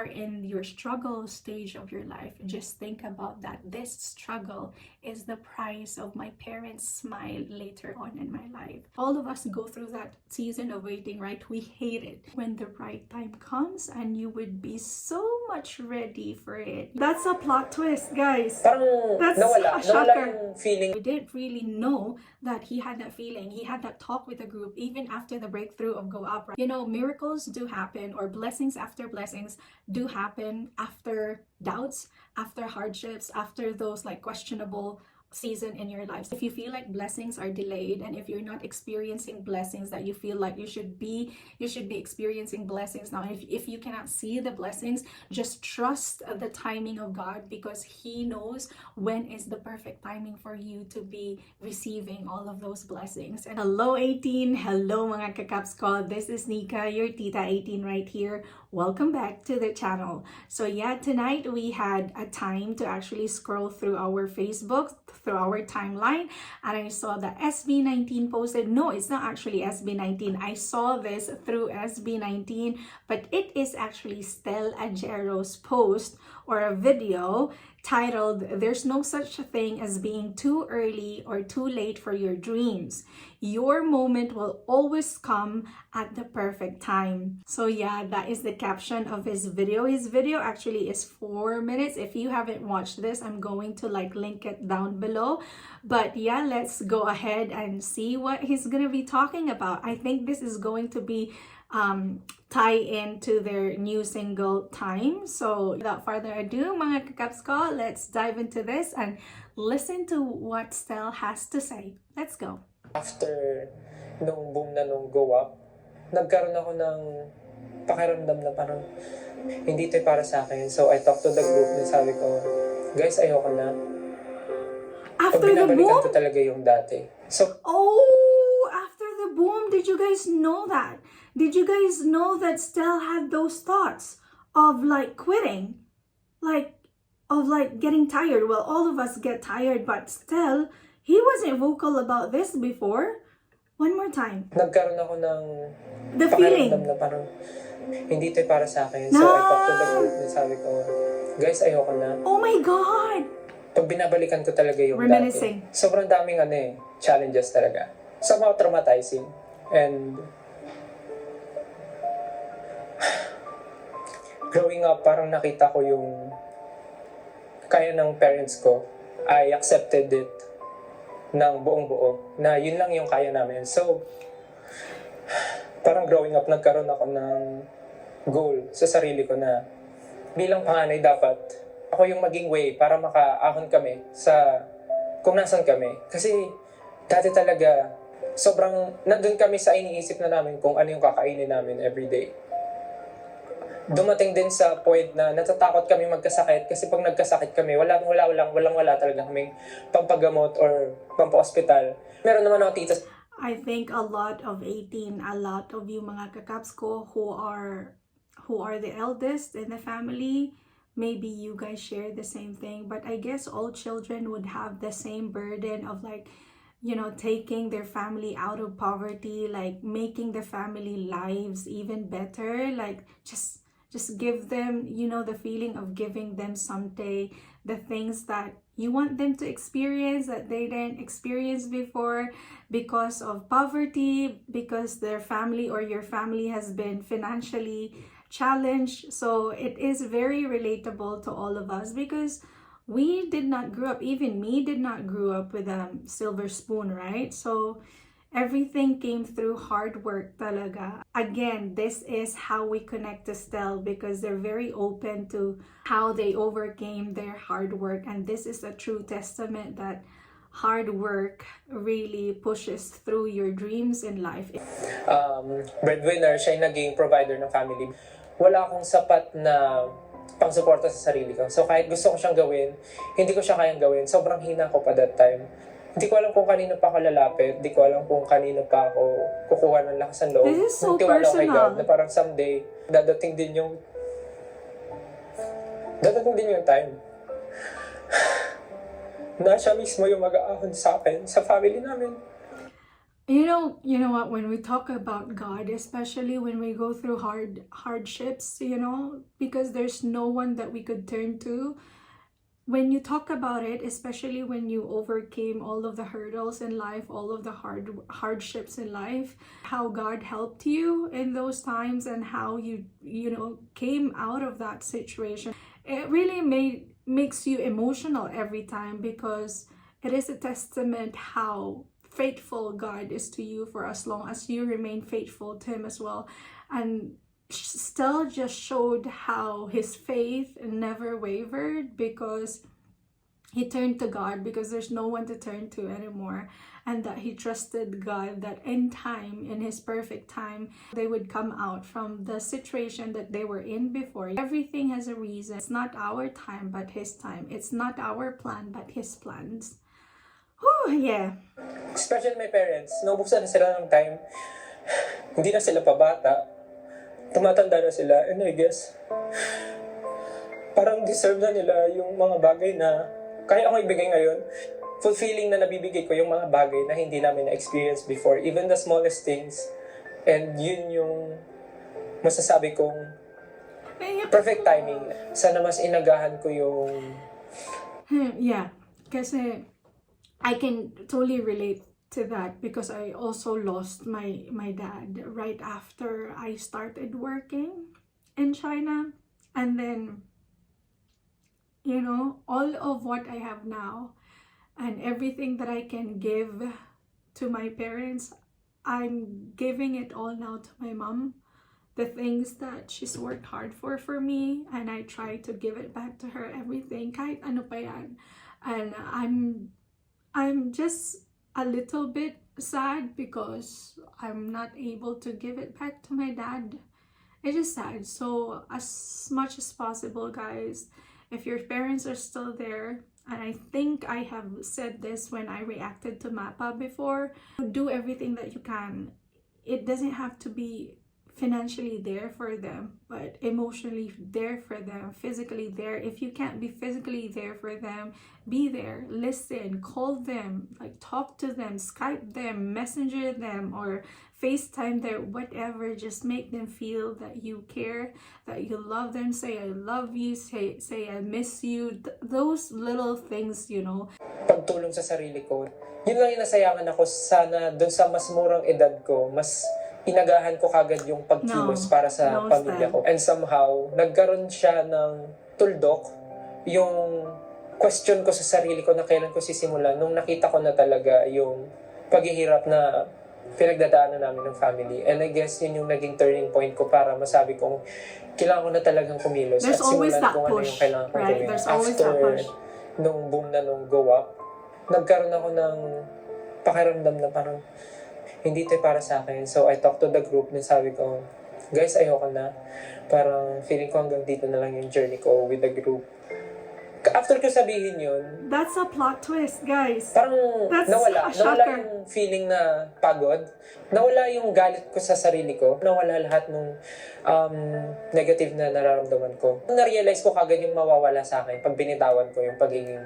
are in your struggle stage of your life, just think about that. This struggle is the price of my parents' smile later on in my life. All of us go through that season of waiting, right? We hate it. When the right time comes and you would be so much ready for it. That's a plot twist, guys. That's a shocker. Feeling. We didn't really know that he had that feeling. He had that talk with the group even after the breakthrough of Go Up. You know, miracles do happen, or blessings after blessings do happen after doubts, after hardships, after those like questionable season in your lives. If you feel like blessings are delayed, and if you're not experiencing blessings that you feel like you should be experiencing blessings now. If you cannot see the blessings, just trust the timing of God, because He knows when is the perfect timing for you to be receiving all of those blessings. And hello 18, hello mga kakaps ko. This is Nika, your Tita 18 right here. Welcome back to the channel. So yeah, tonight we had a time to actually scroll through our Facebook, through our timeline, and I saw the SB19 posted. No, it's not actually SB19. I saw this through SB19, but it is actually Stell Ajero's post or a video titled, "There's no such thing as being too early or too late for your dreams. Your moment will always come at the perfect time." So yeah, that is the caption of his video. His video actually is 4 minutes. If you haven't watched this, I'm going to like link it down below. But yeah, let's go ahead and see what he's gonna be talking about. I think this is going to be tie into their new single Time. So without further ado, mga kakaps ko, let's dive into this and listen to what Stell has to say. Let's go. After nung boom na nung Go Up, nagkaroon ako ng pakiramdam na parang hindi ito para sa akin. So I talked to the group and sabi ko, guys, ayoko na. After the boom? Ko talaga yung dati. So, after the boom, did you guys know that? Did you guys know that Stell had those thoughts of like quitting? Of getting tired? Well, all of us get tired, but Stell, he wasn't vocal about this before. One more time. Nagkaroon ako ng the feeling na parang hindi ito para sa akin. So I talked to the group and sabi ko, guys, ayoko na. Oh my God! Pag binabalikan ko talaga yung reminiscing. Dati, sobrang daming challenges talaga. Somehow traumatizing. And growing up, parang nakita ko yung kaya ng parents ko. I accepted it ng buong buo. Na yun lang yung kaya namin. So, parang growing up, nagkaroon ako ng goal sa sarili ko na bilang panganay dapat ako yung maging way para makaahon kami sa kung nasan kami. Kasi dati talaga, sobrang nandun kami sa iniisip na namin kung ano yung kakainin namin everyday. Dumating din sa point na natatakot kami magkasakit kasi pag nagkasakit kami, wala talaga kaming pampagamot or pampa-hospital. Meron naman ako titas. I think a lot of 18, a lot of you mga kakaps ko who are the eldest in the family, maybe you guys share the same thing, but I guess all children would have the same burden of like, you know, taking their family out of poverty, like making the family lives even better, like just give them, you know, the feeling of giving them someday the things that you want them to experience that they didn't experience before because of poverty, because their family or your family has been financially challenged. So it is very relatable to all of us because we did not grow up, even me did not grow up with a silver spoon, right? So everything came through hard work talaga. Again, this is how we connect to Stell because they're very open to how they overcame their hard work. And this is a true testament that hard work really pushes through your dreams in life. Breadwinner, siya yung naging provider ng family. Wala akong sapat na pang-suporta sa sarili ko. So kahit gusto ko siyang gawin, hindi ko siya kayang gawin. Sobrang hina ko pa that time. Hindi ko alam kung kanino pa ako lalapit. Hindi ko alam kung kanino pa ako kukuha ng lakas ng loob. This is so personal. Kay God, na parang someday, dadating din yung time na siya mismo yung mag-aahon sa akin, sa family namin. You know what, when we talk about God, especially when we go through hardships, because there's no one that we could turn to. When you talk about it, especially when you overcame all of the hurdles in life, all of the hardships in life, how God helped you in those times and how you came out of that situation, it really makes you emotional every time, because it is a testament how faithful God is to you for as long as you remain faithful to him as well. And still just showed how his faith never wavered, because he turned to God because there's no one to turn to anymore, and that he trusted God that in time, in his perfect time, they would come out from the situation that they were in before. Everything has a reason. It's not our time but his time. It's not our plan but his plans. Whew, yeah. Especially my parents, naubuksan na sila ng time. Hindi na sila pabata. Tumatanda na sila, and I guess, parang deserve na nila yung mga bagay na kaya ako ibigay ngayon. Fulfilling na nabibigay ko yung mga bagay na hindi namin na-experience before. Even the smallest things. And yun yung masasabi kong perfect timing. Sana mas inagahan ko yung... Yeah, kasi I can totally relate to that, because I also lost my dad right after I started working in China. And then, all of what I have now and everything that I can give to my parents, I'm giving it all now to my mom. The things that she's worked hard for me, and I try to give it back to her, everything, kahit ano pa yan. And I'm just a little bit sad because I'm not able to give it back to my dad. It is sad. So as much as possible, guys, if your parents are still there, and I think I have said this when I reacted to Mappa before, do everything that you can. It doesn't have to be financially there for them, but emotionally there for them, physically there. If you can't be physically there for them, be there, listen, call them, like talk to them, Skype them, messenger them, or FaceTime them, whatever. Just make them feel that you care, that you love them. Say I love you, say I miss you. Those little things, Pagtulong sa sarili ko. Yun lang yung nasayangan ako. Sana dun sa mas murang edad ko, mas inagahan ko kagad yung pagkilos para sa pamilya ko. And somehow, nagkaroon siya ng tuldok, yung question ko sa sarili ko na kailan ko sisimulan nung nakita ko na talaga yung paghihirap na pinagdadaanan namin ng family. And I guess yun yung naging turning point ko para masabi kong kailangan ko na talagang kumilos. There's at always simulan that kung push, ano yung kailangan kong right? gawin. There's always After that push. nung boom na nung go up, nagkaroon ako ng pakiramdam na parang hindi ito para sa akin. So I talked to the group na sabi ko, guys, ayoko na. Parang feeling ko hanggang dito na lang yung journey ko with the group. After ko sabihin yun, That's a plot twist, guys. parang That's nawala. a shocker. Nawala yung feeling na pagod. Nawala yung galit ko sa sarili ko. Nawala lahat ng negative na nararamdaman ko. Na-realize ko kagad yung mawawala sa akin pag binitawan ko yung pagiging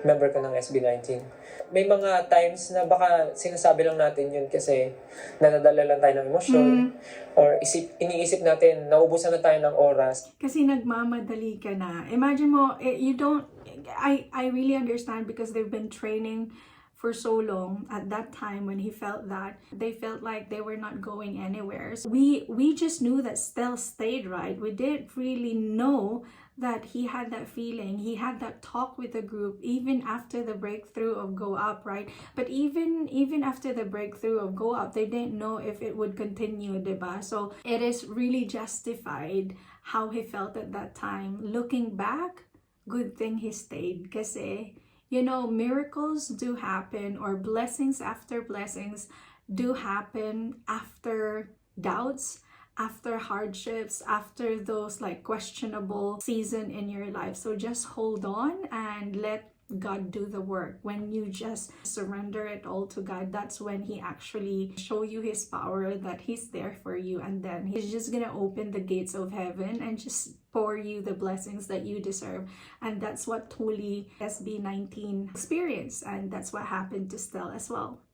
member ko ng SB19. May mga times na baka sinasabi lang natin yun kasi nadadala lang tayo ng emosyon or iniisip natin, naubusan na tayo ng oras. Kasi nagmamadali ka na. Imagine mo, I really understand, because they've been training for so long. At that time when he felt that, they felt like they were not going anywhere. So we just knew that Stell stayed, right? We didn't really know that he had that feeling. He had that talk with the group even after the breakthrough of Go Up, right? But even after the breakthrough of Go Up, they didn't know if it would continue, diba? So it is really justified how he felt at that time. Looking back, good thing he stayed, kasi miracles do happen, or blessings after blessings do happen after doubts, after hardships, after those like questionable season in your life. So just hold on and let God do the work. When you just surrender it all to God, that's when he actually show you his power, that he's there for you, and then he's just gonna open the gates of heaven and just pour you the blessings that you deserve. And that's what truly SB19 experienced, and that's what happened to Stell as well.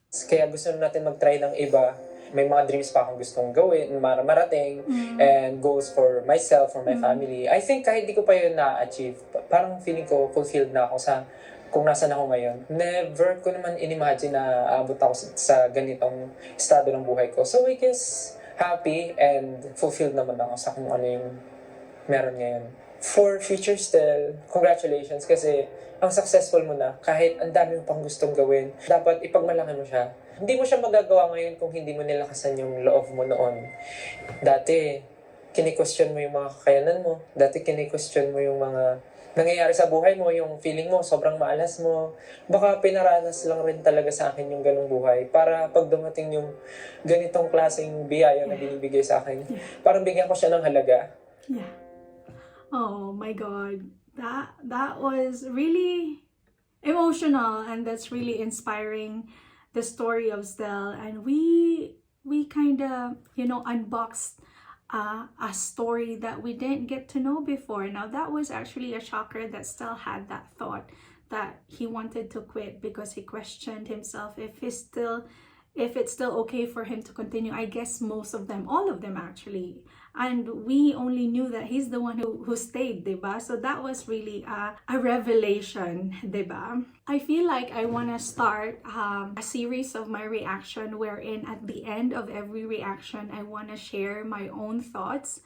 Kaya gusto natin mag-try ng iba. May mga dreams pa akong gustong gawin, marating, and goals for myself, for my family. I think kahit di ko pa yun na-achieve, parang feeling ko fulfilled na ako sa kung nasan ako ngayon. Never ko naman inimagine na aabot ako sa ganitong estado ng buhay ko. So I guess happy and fulfilled naman ako sa kung ano yung meron ngayon. For future still, congratulations kasi ang successful mo na kahit ang dami mo pang gustong gawin. Dapat ipagmalaki mo siya. Hindi mo siya magagawa ngayon kung hindi mo nilakasan yung loob mo noon. Dati, kini-question mo yung mga kakayanan mo. Dati, kini-question mo yung mga nangyayari sa buhay mo, yung feeling mo, sobrang maalas mo. Baka pinaranas lang rin talaga sa akin yung ganung buhay para pag dumating yung ganitong klaseng biyaya na binibigay sa akin, parang bigyan ko siya ng halaga. Yeah. Oh my God. That was really emotional, and that's really inspiring, the story of Stell. And we kind of, unboxed a story that we didn't get to know before. Now that was actually a shocker that Stell had that thought that he wanted to quit because he questioned himself if it's still okay for him to continue. I guess most of them, all of them actually. And we only knew that he's the one who stayed, diba? So that was really a revelation, diba? I feel like I want to start a series of my reaction wherein at the end of every reaction, I want to share my own thoughts,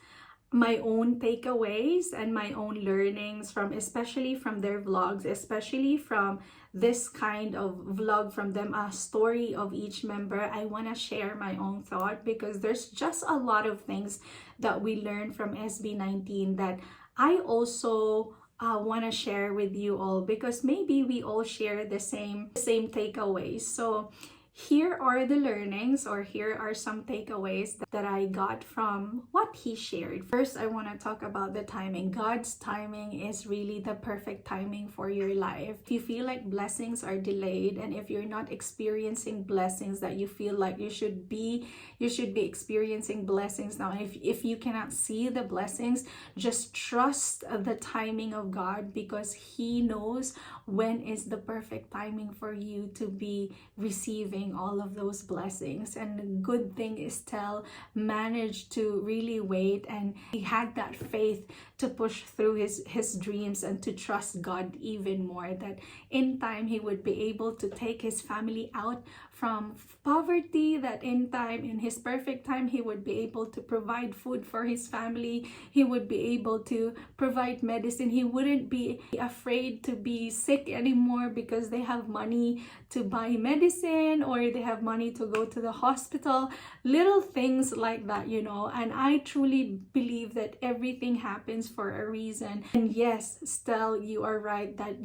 my own takeaways, and my own learnings especially from their vlogs, especially from this kind of vlog from them, a story of each member. I want to share my own thought because there's just a lot of things that we learned from SB19 that I also want to share with you all, because maybe we all share the same takeaways. So here are the learnings, or here are some takeaways that I got from what he shared. First, I want to talk about the timing. God's timing is really the perfect timing for your life. If you feel like blessings are delayed, and if you're not experiencing blessings that you feel like you should be experiencing blessings now. If you cannot see the blessings, just trust the timing of God, because He knows when is the perfect timing for you to be receiving all of those blessings. And the good thing is Stell managed to really wait, and he had that faith to push through his dreams and to trust God even more, that in time he would be able to take his family out from poverty, that in his perfect time, he would be able to provide food for his family. He would be able to provide medicine. He wouldn't be afraid to be sick anymore because they have money to buy medicine, or they have money to go to the hospital. Little things like that, and I truly believe that everything happens for a reason. And yes, Stell, you are right that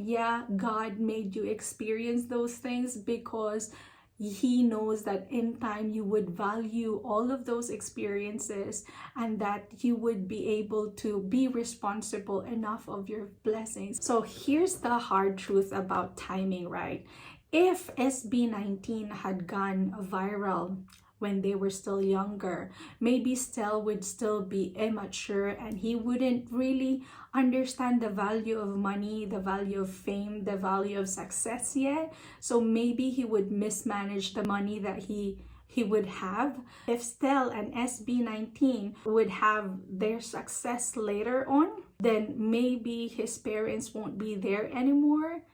God made you experience those things because He knows that in time you would value all of those experiences, and that you would be able to be responsible enough of your blessings. So here's the hard truth about timing, right? If SB19 had gone viral when they were still younger, maybe Stell would still be immature, and he wouldn't really understand the value of money, the value of fame, the value of success yet. So maybe he would mismanage the money that he would have. If Stell and SB19 would have their success later on, then maybe his parents won't be there anymore.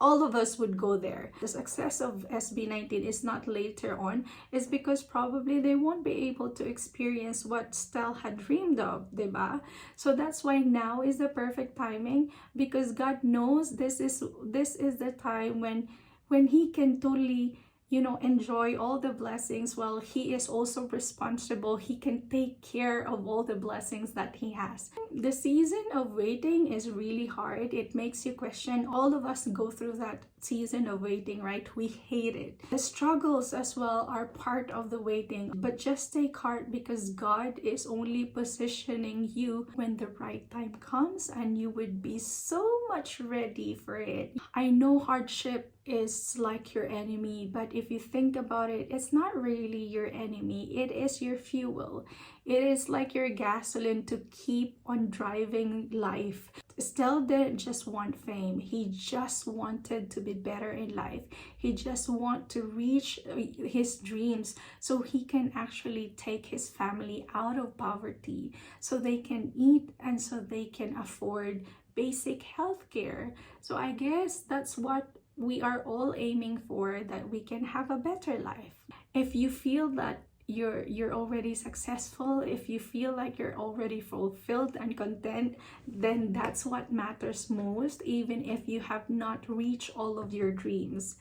All of us would go there. The success of SB19 is not later on, is because probably they won't be able to experience what Stell had dreamed of, diba? So that's why now is the perfect timing, because God knows this is the time when He can totally enjoy all the blessings while He is also responsible. He can take care of all the blessings that He has. The season of waiting is really hard. It makes you question. All of us go through that season of waiting, right? We hate it. The struggles as well are part of the waiting, but just take heart, because God is only positioning you when the right time comes, and you would be so much ready for it. I know hardship is like your enemy, but if you think about it, it's not really your enemy. It is your fuel. It is like your gasoline to keep on driving life. Stell didn't just want fame. He just wanted to be better in life. He just want to reach his dreams so he can actually take his family out of poverty, so they can eat and so they can afford basic health care. So I guess that's what we are all aiming for, that we can have a better life. If you feel that you're already successful, if you feel like you're already fulfilled and content, then that's what matters most, even if you have not reached all of your dreams.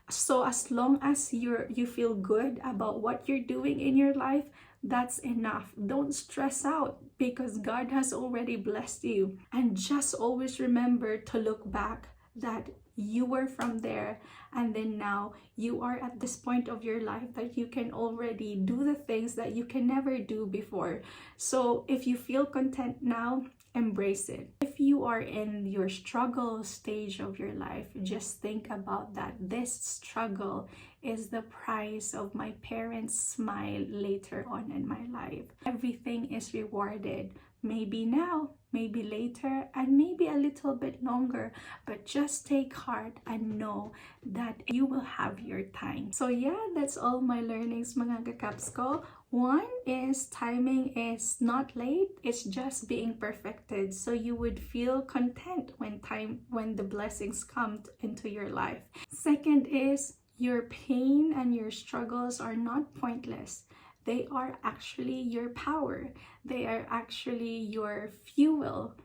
So as long as you feel good about what you're doing in your life, that's enough. Don't stress out, because God has already blessed you. And just always remember to look back, that you were from there, and then now you are at this point of your life that you can already do the things that you can never do before. So if you feel content now, embrace it. If you are in your struggle stage of your life, just think about that this struggle is the price of my parents' smile later on in my life. Everything is rewarded. Maybe now, maybe later, and maybe a little bit longer, but just take heart and know that you will have your time. So yeah, that's all my learnings, mga kakaps ko. One is timing is not late, it's just being perfected, so you would feel content when the blessings come into your life. Second is your pain and your struggles are not pointless. They are actually your power. They are actually your fuel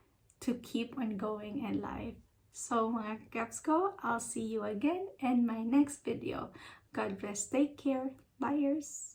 to keep on going in life. So mga kakaps ko, I'll see you again in my next video. God bless. Take care. Byeers.